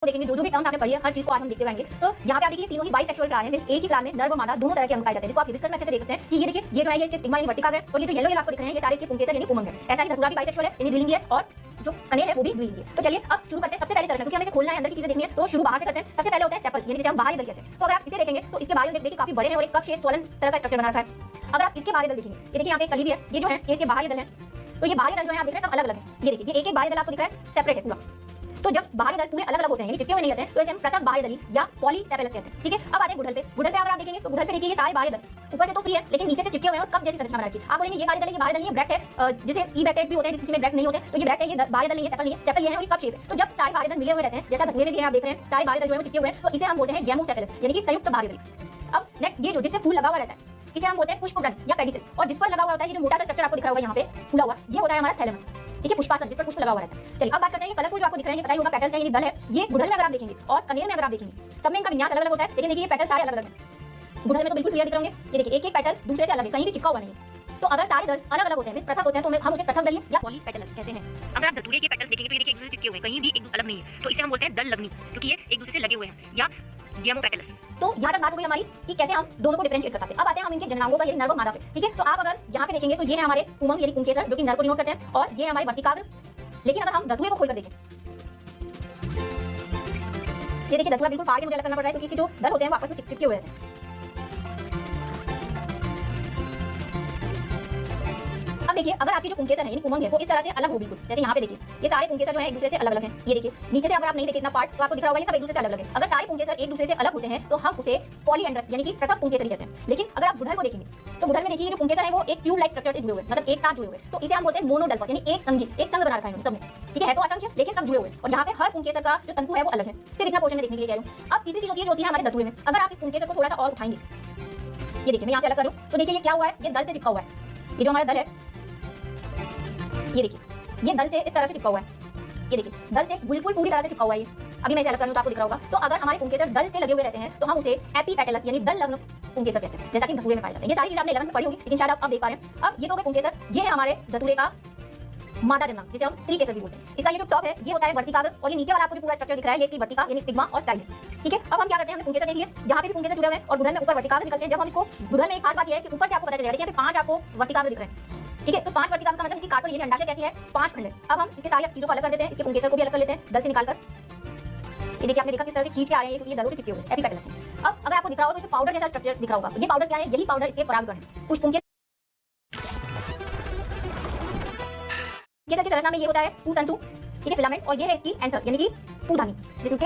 देखेंगे जो भी टर्म्स आपने पढ़ी है हर चीज को आज हम देखते रहेंगे। तो यहाँ पे आप देखिए तीनों ही बाइसेक्सुअल फ्लावर है, मींस एक ही फ्लावर में नर व मादा दोनों तरह के अंग पाए जाते हैं, जिसको आप हिबिस्कस में अच्छे से देख सकते हैं कि ये देखिए ये जो है ये इसके स्टिग्मा यानी वर्टिकल है, और ये जो येलो आपको दिख रहे हैं ये सारे इसके पुंकेसर यानी उमंग है। ऐसा ही धतूरा भी बाइसेक्सुअल है यानी द्विलिंगी है, और जो कनेर है वो भी द्विलिंगी है। तो चलिए अब शुरू करते हैं सबसे पहले सरल, क्योंकि हमें इसे खोलना है, अंदर की चीजें देखनी है, तो शुरू बाहर से करते हैं। सबसे पहले होते हैं सेपल्स यानी जिसे हम बाहरी दल कहते हैं। तो अगर आप इसे देखेंगे तो इसके बाहरी दल देखिए काफी बड़े हैं और एक कप शेप सोलन तरह का स्ट्रक्चर बना रखा है। अगर आप इसके बाहरी दल देखेंगे, ये देखिए यहाँ पे कली भी है, ये जो है इसके बाहरी दल है। तो ये बाहरी दल जो है आप देख रहे हैं सब अलग अलग है। ये देखिए ये एक बाहरी दल आपको दिख रहा है सेपरेट है पूरा। तो जब बाहरी दल पूरे अलग अलग होते हैं, चिपके हुए नहीं होते हैं, तो इसे हम पृथक बाहरी दली या पॉलीसेपेलस कहते हैं। ठीक है, अब आते हैं गुड़हल पे। गुड़हल पे अगर आप देखेंगे तो गुड़हल पे देखिए ये सारे बाहरी दल ऊपर से तो फ्री है, लेकिन नीचे से चिपके हुए हैं और कप जैसी संरचना बना रखी है। आप बोलेंगे ये बाहरी दल है, ये बाहरी दल है, ब्रैक्ट है, जिसे ई ब्रैकेट भी होते हैं, किसी में ब्रैक्ट नहीं होते, तो ये ब्रैक्ट है, ये बाहरी दल नहीं है, सेपल नहीं है, सेपल ये है और ये कप शेप है। तो जब सारे बाहरी दल मिले हुए रहते हैं, जैसा धतूरे में भी है आप देख रहे हैं सारे बाहरी दल जो है वो चिपके हुए हैं, तो इसे हम बोलते हैं गेमोसेफेलस यानी कि संयुक्त बाहरी दल। अब नेक्स्ट ये जो जिससे फूल लगा हुआ रहता है इसे हम बोलते हैं पुष्पवृंत या पेडिसिल, और जिस पर लगा हुआ होता है ये जो मोटा सा स्ट्रक्चर आपको दिख रहा होगा यहाँ पे फूला हुआ, ये होता है हमारा थैलेमस। ठीक है, पुष्पासन जिस पर पुष्प लगा हुआ रहता है। चलिए अब बात करते हैं कलरफुल जो आपको दिख रहे हैं, ये पता ही होगा पेटल्स है, ये दल है। ये गुड़हल में अगर आप देखेंगे और कनेर में अगर आप देखेंगे सब में इनका विन्यास अलग अलग होता है, लेकिन देखिए ये पेटल सारे अलग अलग हैं। गुड़हल में तो बिल्कुल क्लियर दिख रहे होंगे, ये देखिए एक एक पेटल दूसरे से अलग है, कहीं भी चिपका हुआ नहीं है। तो अगर सारे दल अलग अलग होते हैं, पृथक होते हैं, तो हम उसे पृथक दल या पॉलीपेटल्स कहते हैं। अगर आप धतूरे के पेटल्स देखेंगे तो ये देखिए एक दूसरे से चिपके हुए हैं, कहीं भी एक अलग नहीं है, तो इसे हम बोलते हैं दल लगनी, क्योंकि ये एक दूसरे से लगे हुए हैं, या गेमोपेटल्स। तो यहाँ तक बात हो गई हमारी कि कैसे हम दोनों को डिफरेंशिएट कर पाते हैं। अब आते हैं हम इनके जननांगों पर, यानी नर व मादा पे। ठीक है, तो आप अगर यहाँ पे देखेंगे तो ये है हमारे उमंग यानी पुंकेसर जो कि नर को डिनोट करते हैं, और ये है हमारे वर्तिकाग्र। लेकिन अगर हम धतूरे को खोलकर देखें, ये देखिए धतूरा बिल्कुल फाड़ के मुझे अलग करना पड़ रहा है, क्योंकि इसके जो दल होते हैं वो आपस में चिपके हुए रहते हैं। अब देखिए अगर आपकी जो पुंकेसर है यानी उमंग है वो इस तरह से अलग हो बिल्कुल, जैसे यहाँ पे देखिए ये सारे पुंकेसर जो है एक दूसरे से अलग अलग हैं। ये देखिए नीचे से अगर आप नहीं देखें इतना पार्ट तो आपको दिख रहा होगा ये सब एक दूसरे से अलग अलग है। अगर सारे पुंकेसर एक दूसरे से अलग होते हैं तो हम उसे पॉलीएंड्रस यानी कि पृथक पुंकेसर कहते हैं। लेकिन अगर आप गुड़हल को देखेंगे तो गुड़हल में देखिए जो पुंकेसर है वो एक ट्यूब लाइक स्ट्रक्चर से जुड़े हुए, मतलब एक साथ जुड़े हुए, तो इसे हम बोलते हैं मोनोडल्फस यानी एक संगी, एक संग बना रखा है सबने। ठीक है तो असंख्य लेकिन सब जुड़े हुए, और यहाँ पे हर पुंकेसर का जो तंतु है वो अलग है। सिर्फ इतना पोर्शन में देखने के लिए कह रहा हूँ। अब तीसरी चीज होती है जो होती है हमारे धतूरे में। अगर आप इस पुंकेसर को थोड़ा सा और उठाएंगे, ये देखिए मैं यहाँ से अलग कर रहा हूँ, तो देखिए ये क्या हुआ है, ये दल से चिपका हुआ है। ये जो हमारा दल है ये देखिए ये दल से इस तरह से चिपका हुआ है, ये देखिए दल से बिल्कुल पूरी तरह से चिपका हुआ है ये। अभी मैं इसे अलग कर लूं तो आपको दिख रहा होगा। तो अगर हमारे पुंकेसर दल से लगे हुए रहते हैं तो हम उसे एपीपेटलस यानी दल लग्न पुंकेसर कहते हैं, जैसा कि धतूरे में पाए जाते हैं। ये सारी चीजें आपने 11th में पढ़ी होगी, लेकिन शायद आप देख पा रहे हैं। अब ये तो हो गए पुंकेसर, ये है हमारे धतूरे का मादा जननांग जिसे हम स्त्री केसर भी बोलते हैं। इसका ये जो टॉप है ये होता है वर्तिकाग्र, और ये नीचे वाला आपको जो पूरा स्ट्रक्चर दिख रहा है ये इसकी वर्तिका यानी स्टिग्मा और स्टाइल है। ठीक है, अब हम क्या करते हैं, हमने पुंकेसर देख लिया, यहाँ पे भी पुंकेसर जुड़े हुए हैं और गुड़हल में ऊपर वर्तिकाग्र निकलते हैं। जब हम इसको गुड़हल में एक खास बात ये है कि ऊपर से आपको पता चलेगा, देखिए यहाँ पे 5 आपको वर्तिकाग्र दिख रहे हैं। ठीक है, तो 5 वर्तिकाग्र का मतलब इसकी कार्पेल यानी अंडाशय कैसी है, 5 खंड है। अब हम इसके सारी चीजों को अलग कर देते हैं, इसके पुंकेसर को भी अलग कर लेते हैं दल से निकालकर। ये देखिए आपने देखा किस तरह से खींच के आ रहे हैं, क्योंकि ये दलों से चिपके हुए हैं एपीपेटलस हैं। अब अगर आपको दिख रहा हो तो इसमें पाउडर जैसा स्ट्रक्चर दिख रहा होगा, ये पाउडर क्या है, यही पाउडर इसके परागकण है। कुछ पुंकेसर की संरचना में ये होता है पूतंतु, ठीक है, फिलामेंट, और ये है इसकी एंथर यानी कि पूधानी जिसके